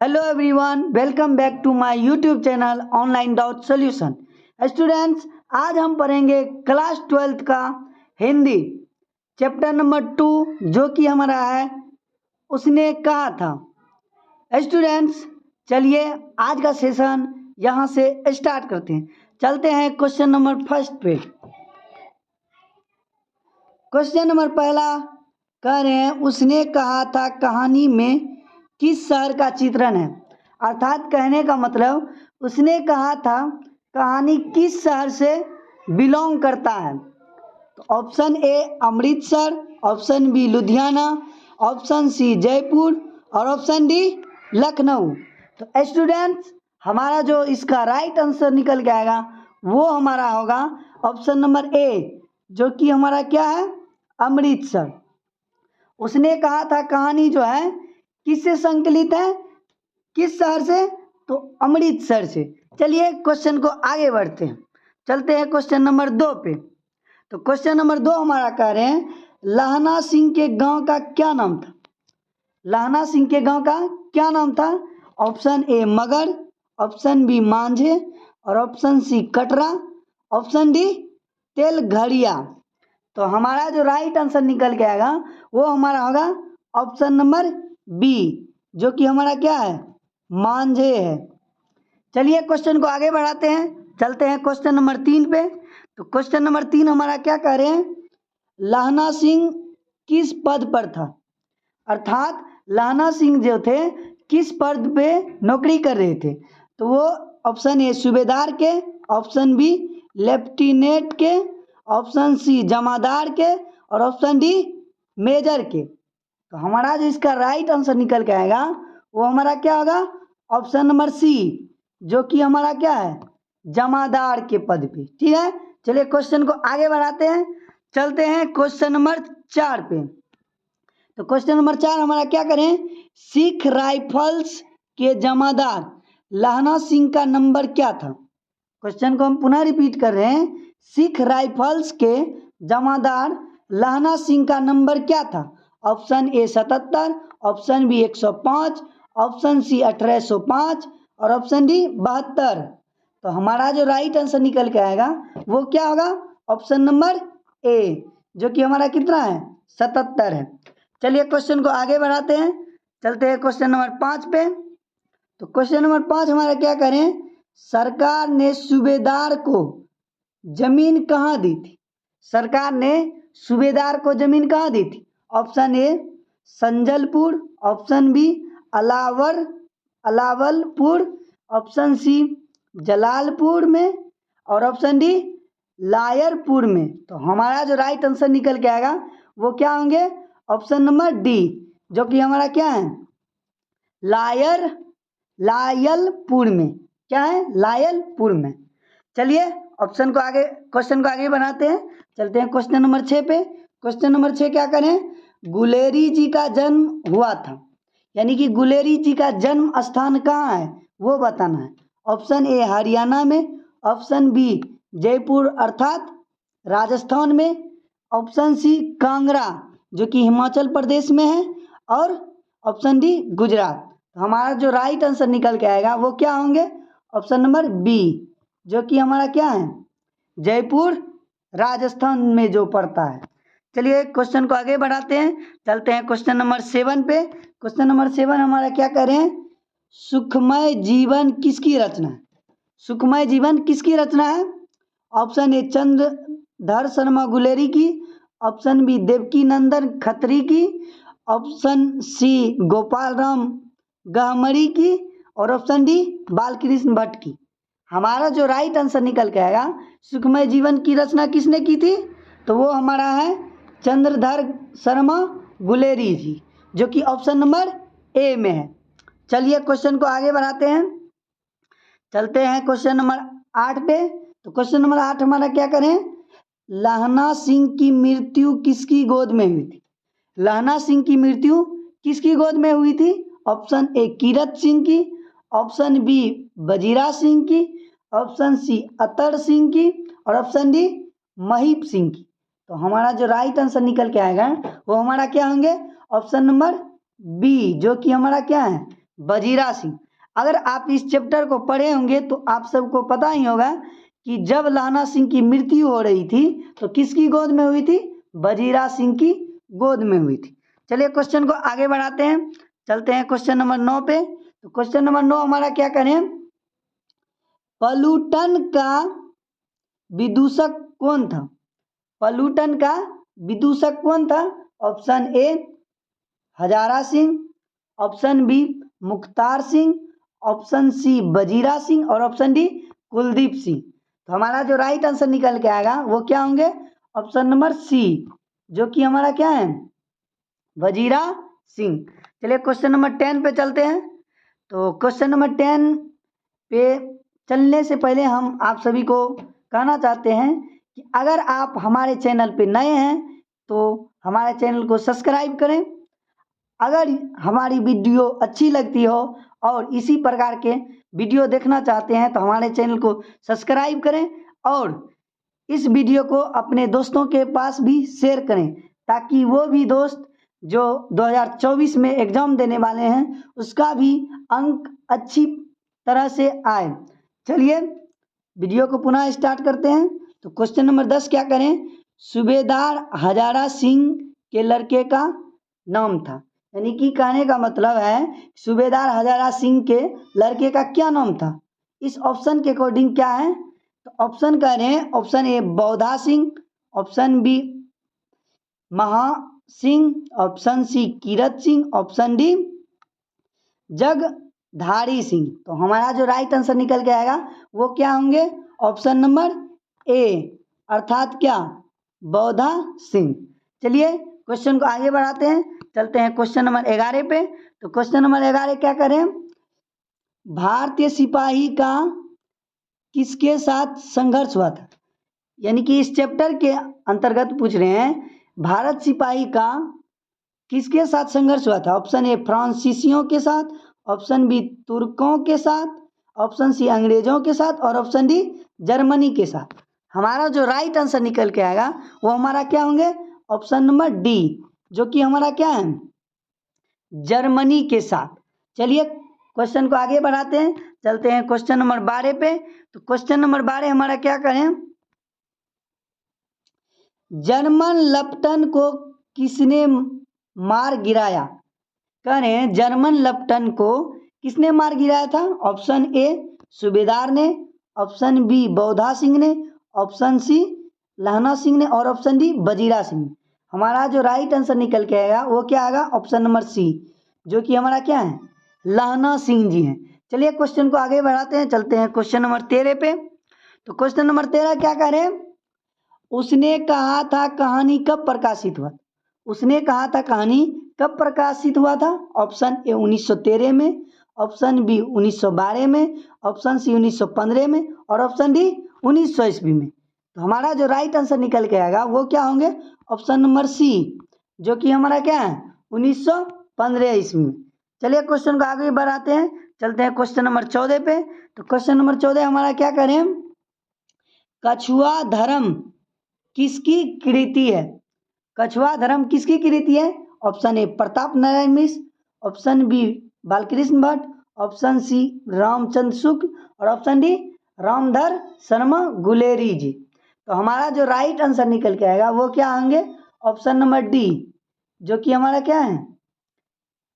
Hello everyone, welcome back to my YouTube channel online doubt solution. Students, आज हम पढ़ेंगे class 12th का Hindi chapter number 2, जो कि हमारा है उसने कहा था। स्टूडेंट्स, चलिए आज का सेशन यहाँ से स्टार्ट करते हैं। चलते हैं क्वेश्चन नंबर फर्स्ट पे। क्वेश्चन नंबर पहला कह रहे हैं, उसने कहा था कहानी में किस शहर का चित्रण है। अर्थात कहने का मतलब उसने कहा था कहानी किस शहर से बिलोंग करता है। तो option A Amritsar, option B Ludhiana, option C Jaipur और ऑप्शन डी लखनऊ। तो स्टूडेंट्स, हमारा जो इसका राइट आंसर निकल के आएगा वो हमारा होगा ऑप्शन नंबर ए, जो कि हमारा क्या है, अमृतसर। उसने कहा था कहानी जो है किससे संकलित है, किस शहर से, तो अमृतसर से। चलिए क्वेश्चन को आगे बढ़ते हैं। चलते हैं क्वेश्चन नंबर 2 पे। तो क्वेश्चन नंबर 2 हमारा कह रहे हैं, लहना सिंह के गांव का क्या नाम था। लहना सिंह के गांव का क्या नाम था। ऑप्शन ए मगर, ऑप्शन बी मांझे और option C Katra, option D Telghadiya. तो हमारा जो राइट आंसर निकल के आएगा वो हमारा होगा ऑप्शन नंबर बी, जो कि हमारा क्या है, मांझे है। चलिए क्वेश्चन को आगे बढ़ाते हैं। चलते हैं क्वेश्चन नंबर 3 पे। तो क्वेश्चन नंबर 3 हमारा क्या कह रहे हैं, लहना सिंह किस पद पर था। अर्थात लहना सिंह जो थे किस पद पे नौकरी कर रहे थे। तो वो ऑप्शन ए सूबेदार के, ऑप्शन बी लेफ्टिनेंट के, ऑप्शन सी जमादार के और ऑप्शन डी मेजर के। तो हमारा जो इसका राइट आंसर निकल के आएगा वो हमारा क्या होगा, ऑप्शन नंबर सी, जो कि हमारा क्या है, जमादार के पद पे। ठीक है, चलिए क्वेश्चन को आगे बढ़ाते हैं। चलते हैं क्वेश्चन नंबर 4 पे। तो क्वेश्चन नंबर 4 हमारा क्या करें, सिख राइफल्स के जमादार लहना सिंह का नंबर क्या था। क्वेश्चन को हम पुनः रिपीट कर रहे हैं, सिख राइफल्स के जमादार लहना सिंह का नंबर क्या था। Option A 77, option B 105, option C 1805 और ऑप्शन डी 72। तो हमारा जो राइट आंसर निकल के आएगा वो क्या होगा, ऑप्शन नंबर ए, जो कि हमारा कितना है, 77 है। चलिए क्वेश्चन को आगे बढ़ाते हैं। चलते हैं क्वेश्चन नंबर 5 पे। तो क्वेश्चन नंबर 5 हमारा क्या करें, सरकार ने सूबेदार को जमीन कहाँ दी थी। सरकार ने सूबेदार को जमीन कहाँ दी थी। Option A Sanjalpur, option B Alawalpur, option C Jalalpur में और ऑप्शन डी लायरपुर में। तो हमारा जो राइट आंसर निकल के आएगा वो क्या होंगे, ऑप्शन नंबर डी, जो कि हमारा क्या है, लायलपुर में। क्या है, लायलपुर में। चलिए ऑप्शन को आगे, क्वेश्चन को आगे बनाते हैं। चलते हैं क्वेश्चन नंबर 6 पे। क्वेश्चन नंबर 6 क्या करें, गुलेरी जी का जन्म हुआ था, यानी कि गुलेरी जी का जन्म स्थान कहाँ है वो बताना है। ऑप्शन ए हरियाणा में, ऑप्शन बी जयपुर अर्थात राजस्थान में, ऑप्शन सी कांगड़ा जो कि हिमाचल प्रदेश में है और ऑप्शन डी गुजरात। तो हमारा जो राइट आंसर निकल के आएगा वो क्या होंगे, ऑप्शन नंबर बी, जो कि हमारा क्या है, जयपुर राजस्थान में जो पड़ता है। चलिए क्वेश्चन को आगे बढ़ाते हैं। चलते हैं क्वेश्चन नंबर 7 पे। क्वेश्चन नंबर 7 हमारा क्या करें, सुखमय जीवन किसकी रचना है। सुखमय जीवन किसकी रचना है। ऑप्शन ए चंद्रधर शर्मा गुलेरी की, ऑप्शन बी देवकी नंदन खत्री की, ऑप्शन सी गोपाल राम गहमरी की और ऑप्शन डी बालकृष्ण भट्ट की। हमारा जो राइट आंसर निकल के आएगा, सुखमय जीवन की रचना किसने की थी, तो वो हमारा है चंद्रधर शर्मा गुलेरी जी, जो कि ऑप्शन नंबर ए में है। चलिए क्वेश्चन को आगे बढ़ाते हैं। चलते हैं क्वेश्चन नंबर 8 पे। तो क्वेश्चन नंबर 8 हमारा क्या करें, लहना सिंह की मृत्यु किसकी गोद में हुई थी। लहना सिंह की मृत्यु किसकी गोद में हुई थी। ऑप्शन ए कीरत सिंह की, ऑप्शन बी वजीरा सिंह की, ऑप्शन सी अतर सिंह की और ऑप्शन डी महीप सिंह की। तो हमारा जो राइट आंसर निकल के आएगा वो हमारा क्या होंगे, ऑप्शन नंबर बी, जो कि हमारा क्या है, बजीरा सिंह। अगर आप इस चैप्टर को पढ़े होंगे तो आप सबको पता ही होगा कि जब लहना सिंह की मृत्यु हो रही थी तो किसकी गोद में हुई थी? बजीरा सिंह की गोद में हुई थी। चलिए क्वेश्चन को आगे बढ़ाते हैं, चलते हैं क्वेश्चन नंबर 9 पे। तो क्वेश्चन नंबर 9 हमारा क्या करें? पलूटन का विदूषक कौन था? पलूटन का विदूषक कौन था? Option A Hazara Singh, option B Mukhtar Singh, option C Bajira Singh और ऑप्शन डी कुलदीप सिंह। तो हमारा जो राइट आंसर निकल के आएगा वो क्या होंगे? ऑप्शन नंबर सी, जो कि हमारा क्या है? बजीरा सिंह। चलिए क्वेश्चन नंबर 10 पे चलते हैं। तो क्वेश्चन नंबर 10 पे चलने से पहले हम आप सभी को कहना चाहते हैं कि अगर आप हमारे चैनल पे नए हैं तो हमारे चैनल को सब्सक्राइब करें। अगर हमारी वीडियो अच्छी लगती हो और इसी प्रकार के वीडियो देखना चाहते हैं तो हमारे चैनल को सब्सक्राइब करें और इस वीडियो को अपने दोस्तों के पास भी शेयर करें, ताकि वो भी दोस्त जो 2024 में एग्ज़ाम देने वाले हैं उसका भी अंक अच्छी तरह से आए। चलिए वीडियो को पुनः स्टार्ट करते हैं। तो क्वेश्चन नंबर 10 क्या करें? सूबेदार हजारा सिंह के लड़के का नाम था। यानी कि कहने का मतलब है सूबेदार हजारा सिंह के लड़के का क्या नाम था? इस ऑप्शन के अकॉर्डिंग क्या है? तो ऑप्शन कह रहे हैं, option A Baudha Singh, option B Maha Singh, option C Kirat Singh, option D Jagdhari Singh. तो हमारा जो राइट आंसर निकल के आएगा वो क्या होंगे? ऑप्शन नंबर ए, अर्थात क्या? बौधा सिंह। चलिए क्वेश्चन को आगे बढ़ाते हैं, चलते हैं क्वेश्चन नंबर 11 पे। तो क्वेश्चन नंबर 11 क्या करें? भारतीय सिपाही का किसके साथ संघर्ष हुआ था? यानी कि इस चैप्टर के अंतर्गत पूछ रहे हैं भारत सिपाही का किसके साथ संघर्ष हुआ था? ऑप्शन ए फ्रांसीसियों के साथ, ऑप्शन बी तुर्कों के साथ, ऑप्शन सी अंग्रेजों के साथ और ऑप्शन डी जर्मनी के साथ। हमारा जो राइट आंसर निकल के आएगा वो हमारा क्या होंगे? ऑप्शन नंबर डी, जो कि हमारा क्या है? जर्मनी के साथ। चलिए क्वेश्चन को आगे बढ़ाते हैं, चलते हैं क्वेश्चन नंबर 12 पे। तो क्वेश्चन नंबर 12 हमारा क्या करें? जर्मन लप्टन को किसने मार गिराया? कह रहे हैं जर्मन लप्टन को किसने मार गिराया था? ऑप्शन ए सूबेदार ने, ऑप्शन बी बौधा सिंह ने, ऑप्शन सी लहना सिंह ने और ऑप्शन डी बजीरा सिंह। हमारा जो राइट आंसर निकल के आएगा वो क्या आएगा? ऑप्शन नंबर सी, जो कि हमारा क्या है? लहना सिंह जी हैं। चलिए क्वेश्चन को आगे बढ़ाते हैं, चलते हैं क्वेश्चन नंबर 13 पे। तो क्वेश्चन नंबर 13 क्या करें? उसने कहा था कहानी कब प्रकाशित हुआ? उसने कहा था कहानी कब प्रकाशित हुआ था? ऑप्शन ए 1913 में, ऑप्शन बी 1912 में, ऑप्शन सी 1915 में और ऑप्शन डी 1900 ईस्वी में। तो हमारा जो राइट आंसर निकल के आएगा वो क्या होंगे? ऑप्शन नंबर सी, जो कि हमारा क्या है? 1915 ईस्वी में। चलिए क्वेश्चन को आगे बढ़ाते हैं, चलते हैं क्वेश्चन नंबर 14 पे। तो क्वेश्चन नंबर 14 हमारा क्या करें? कछुआ धर्म किसकी कृति है? कछुआ धर्म किसकी कृति है? Option A Pratap Narayan Mishra, option B Balkrishna Bhatt, option C Ramchandra Shukla और ऑप्शन डी रामधर शर्मा गुलेरी जी। तो हमारा जो राइट आंसर निकल के आएगा वो क्या होंगे? ऑप्शन नंबर डी, जो कि हमारा क्या है?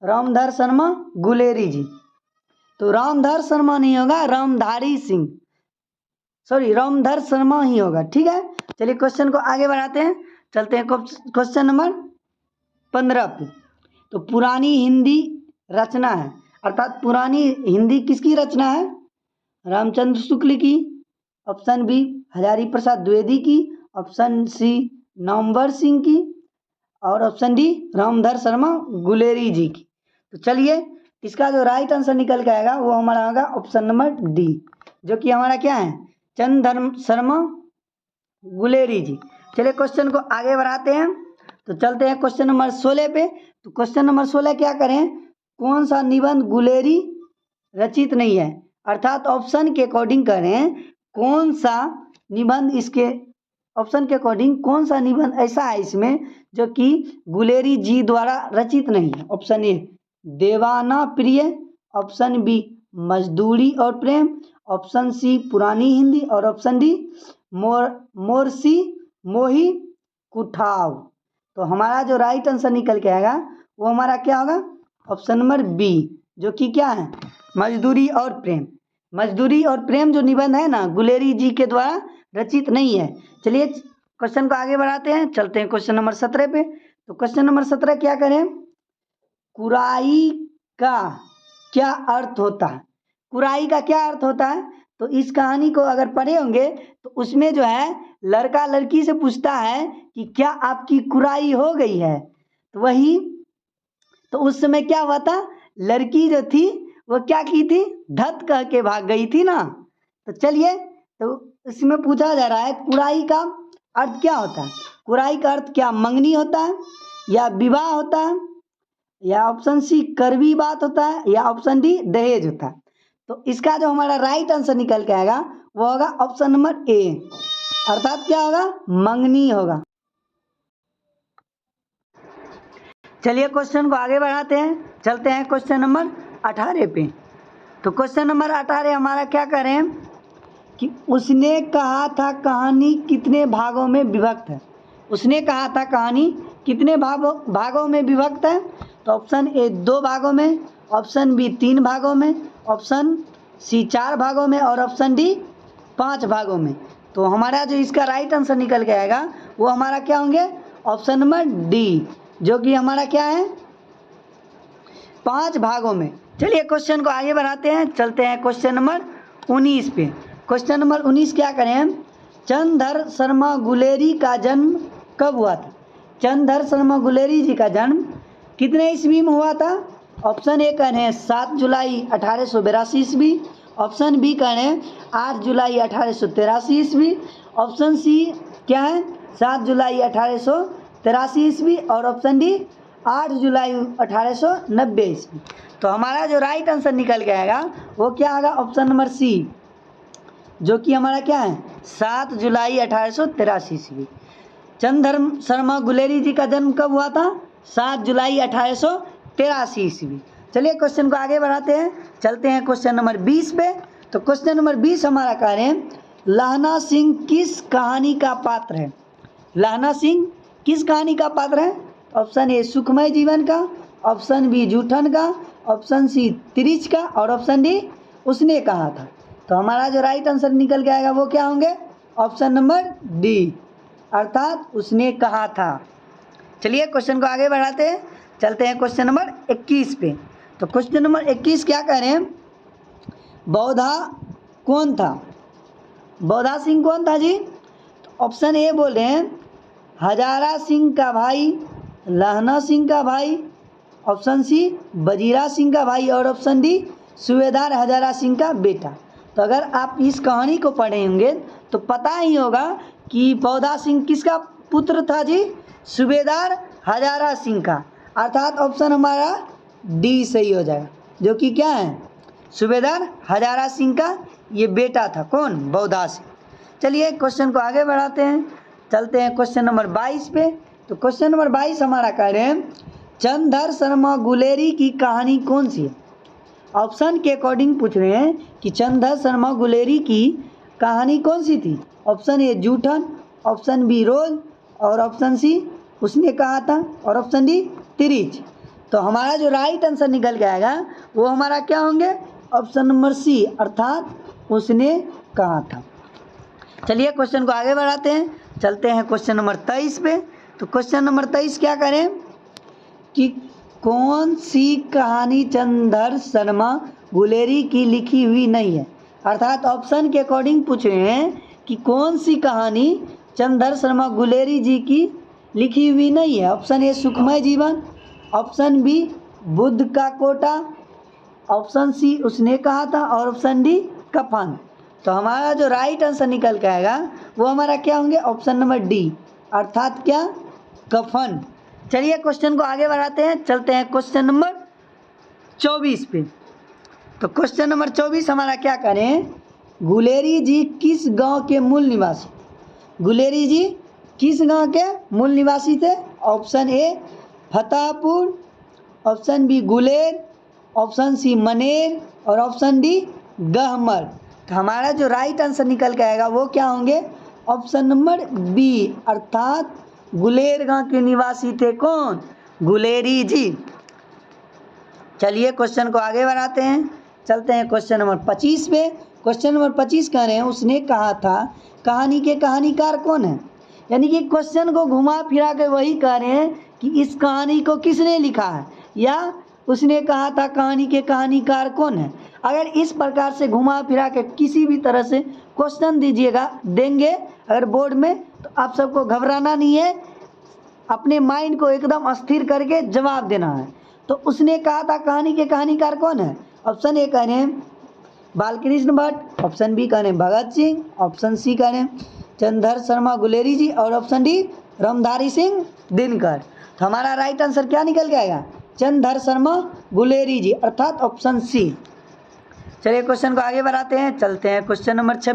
रामधर शर्मा गुलेरी जी। तो रामधर शर्मा नहीं होगा, रामधारी सिंह, सॉरी रामधर शर्मा ही होगा। ठीक है, चलिए क्वेश्चन को आगे बढ़ाते हैं, चलते हैं क्वेश्चन नंबर 15 पे। तो पुरानी हिंदी रचना है, अर्थात पुरानी हिंदी किसकी रचना है? रामचंद्र शुक्ल की, ऑप्शन बी हजारी प्रसाद द्विवेदी की, ऑप्शन सी नामवर सिंह की और ऑप्शन डी रामधर शर्मा गुलेरी जी की। तो चलिए इसका जो राइट आंसर निकल के आएगा वो हमारा होगा ऑप्शन नंबर डी, जो कि हमारा क्या है? चंद्र शर्मा गुलेरी जी। चलिए क्वेश्चन को आगे बढ़ाते हैं, तो चलते हैं क्वेश्चन नंबर 16 पे। तो क्वेश्चन नंबर 16 क्या करें? कौन सा निबंध गुलेरी रचित नहीं है? अर्थात ऑप्शन के अकॉर्डिंग करें कौन सा निबंध, इसके ऑप्शन के अकॉर्डिंग कौन सा निबंध ऐसा है इसमें जो कि गुलेरी जी द्वारा रचित नहीं है? ऑप्शन ए देवाना प्रिय, ऑप्शन बी मजदूरी और प्रेम, ऑप्शन सी पुरानी हिंदी और ऑप्शन डी मोरसी मोही कुठाव। तो हमारा जो राइट आंसर निकल के आएगा वो हमारा क्या होगा, ऑप्शन नंबर बी, जो कि क्या है, मजदूरी और प्रेम। मजदूरी और प्रेम जो निबंध है ना, गुलेरी जी के द्वारा रचित नहीं है। चलिए क्वेश्चन को आगे बढ़ाते हैं, चलते हैं क्वेश्चन नंबर 17 पे। तो क्वेश्चन नंबर 17 क्या करें, कुराई का क्या अर्थ होता है। कुराई का क्या अर्थ होता है, तो इस कहानी को अगर पढ़े होंगे तो उसमें जो है लड़का लड़की से पूछता है कि क्या आपकी कुराई हो गई है। तो वही, तो उस समय क्या हुआ था, लड़की जो थी वो क्या की थी, धत कह के भाग गई थी ना। तो चलिए, तो इसमें पूछा जा रहा है कुराई का अर्थ क्या होता है। कुराई का अर्थ क्या मंगनी होता है, या विवाह होता है, या ऑप्शन सी करवी बात होता है, या ऑप्शन डी दहेज होता है। तो इसका जो हमारा राइट आंसर निकल के आएगा वो होगा ऑप्शन नंबर ए, अर्थात क्या होगा, मंगनी होगा। चलिए क्वेश्चन को आगे बढ़ाते हैं, चलते हैं क्वेश्चन नंबर 18 पे। तो क्वेश्चन नंबर 18 हमारा क्या करें कि उसने कहा था कहानी कितने भागों में विभक्त है। उसने कहा था कहानी कितने भागों में विभक्त है। तो ऑप्शन ए 2 भागों में, ऑप्शन बी 3 भागों में, ऑप्शन सी 4 भागों में और ऑप्शन डी 5 भागों में। तो हमारा जो इसका राइट आंसर निकल के आएगा वो हमारा क्या होंगे, ऑप्शन नंबर डी, जो कि हमारा क्या है, 5 भागों में। चलिए क्वेश्चन को आगे बढ़ाते हैं, चलते हैं क्वेश्चन नंबर 19 पे। क्वेश्चन नंबर 19 क्या करें, चंद्रधर शर्मा गुलेरी का जन्म कब हुआ था। चंद्रधर शर्मा गुलेरी जी का जन्म कितने ईस्वी में हुआ था। ऑप्शन ए कह रहे हैं 7 जुलाई 1882 ईस्वी, ऑप्शन बी कह रहे हैं 8 जुलाई 1883 ईस्वी, ऑप्शन सी क्या है 7 जुलाई 1883 ईस्वी और ऑप्शन डी 8 जुलाई 1890 ईस्वी। तो हमारा जो राइट आंसर निकल के आएगा वो क्या होगा, ऑप्शन नंबर सी, जो कि हमारा क्या है 7 जुलाई 1883 ईस्वी। चंद्रधर शर्मा गुलेरी जी का जन्म कब हुआ था, 7 जुलाई 1883 ईस्वी। चलिए क्वेश्चन को आगे बढ़ाते हैं, चलते हैं क्वेश्चन नंबर 20 पे। तो क्वेश्चन नंबर 20 हमारा कह रहे हैं लहना सिंह किस कहानी का पात्र है। लहना सिंह किस कहानी का पात्र है। ऑप्शन ए सुखमय जीवन का, ऑप्शन बी जूठन का, ऑप्शन सी तिरिच का और ऑप्शन डी उसने कहा था। तो हमारा जो राइट आंसर निकल के आएगा वो क्या होंगे, ऑप्शन नंबर डी, अर्थात उसने कहा था। चलिए क्वेश्चन को आगे बढ़ाते हैं, चलते हैं क्वेश्चन नंबर 21 पे। तो क्वेश्चन नंबर 21 क्या कह रहे हैं, बौधा कौन था। बौधा सिंह कौन था जी। तो ऑप्शन ए बोल रहे हैं हजारा सिंह का भाई, लहना सिंह का भाई, ऑप्शन सी बजीरा सिंह का भाई और ऑप्शन डी सूबेदार हजारा सिंह का बेटा। तो अगर आप इस कहानी को पढ़े होंगे तो पता ही होगा कि बौधा सिंह किसका पुत्र था जी, सूबेदार हजारा सिंह का, अर्थात ऑप्शन हमारा डी सही हो जाएगा, जो कि क्या है सूबेदार हजारा सिंह का ये बेटा था, कौन, बौधा सिंह। चलिए क्वेश्चन को आगे बढ़ाते हैं, चलते हैं क्वेश्चन नंबर 22 पे। तो क्वेश्चन नंबर 22 हमारा कह रहे हैं चंद्रधर शर्मा गुलेरी की कहानी कौन सी है। ऑप्शन के अकॉर्डिंग पूछ रहे हैं कि चंद्रधर शर्मा गुलेरी की कहानी कौन सी थी। ऑप्शन ए जूठन, ऑप्शन बी रोज और ऑप्शन सी उसने कहा था और ऑप्शन डी तिरिच। तो हमारा जो राइट आंसर निकल के आएगा वो हमारा क्या होंगे, ऑप्शन नंबर सी, अर्थात उसने कहा था। चलिए क्वेश्चन को आगे बढ़ाते हैं, चलते हैं क्वेश्चन नंबर 23 पे। तो क्वेश्चन नंबर 23 क्या करें कि कौन सी कहानी चंद्रधर शर्मा गुलेरी की लिखी हुई नहीं है, अर्थात ऑप्शन के अकॉर्डिंग पूछ रहे हैं कि कौन सी कहानी चंद्रधर शर्मा गुलेरी जी की लिखी हुई नहीं है। ऑप्शन ए सुखमय जीवन, ऑप्शन बी बुद्ध का कोटा, ऑप्शन सी उसने कहा था और ऑप्शन डी कफन। तो हमारा जो राइट आंसर निकल के आएगा वो हमारा क्या होंगे, ऑप्शन नंबर डी, अर्थात क्या, कफन। चलिए क्वेश्चन को आगे बढ़ाते हैं, चलते हैं क्वेश्चन नंबर 24 पे। तो क्वेश्चन नंबर 24 हमारा क्या करें, गुलेरी जी किस गांव के मूल निवासी। गुलेरी जी किस गांव के मूल निवासी थे। Option A Fatehpur, option B Guler, option C Maner और ऑप्शन डी गहमर। तो हमारा जो राइट आंसर निकल के आएगा वो क्या होंगे, ऑप्शन नंबर बी, अर्थात गुलेर गांव के निवासी थे कौन, गुलेरी जी। चलिए क्वेश्चन को आगे बढ़ाते हैं, चलते हैं क्वेश्चन नंबर 25 पे। क्वेश्चन नंबर 25 कह रहे हैं उसने कहा था कहानी के कहानीकार कौन है। यानी कि क्वेश्चन को घुमा फिरा के वही कह रहे हैं कि इस कहानी को किसने लिखा है, या उसने कहा था कहानी के कहानीकार कौन है। अगर इस प्रकार से घुमा फिरा के किसी भी तरह से क्वेश्चन देंगे अगर बोर्ड में, तो आप सबको घबराना नहीं है, अपने माइंड को एकदम स्थिर करके जवाब देना है। तो उसने कहा था कहानी के कहानीकार कौन है, ऑप्शन ए कह रहे हैं बालकृष्ण भट्ट, ऑप्शन बी कह रहे हैं भगत सिंह, ऑप्शन सी कह रहे हैं चंद्रधर शर्मा गुलेरी जी, और ऑप्शन डी रामधारी सिंह दिनकर। तो हमारा राइट आंसर क्या निकल के आएगा, चंद्रधर शर्मा गुलेरी जी, अर्थात ऑप्शन सी। चलिए क्वेश्चन को आगे बढ़ाते हैं, चलते हैं क्वेश्चन नंबर 26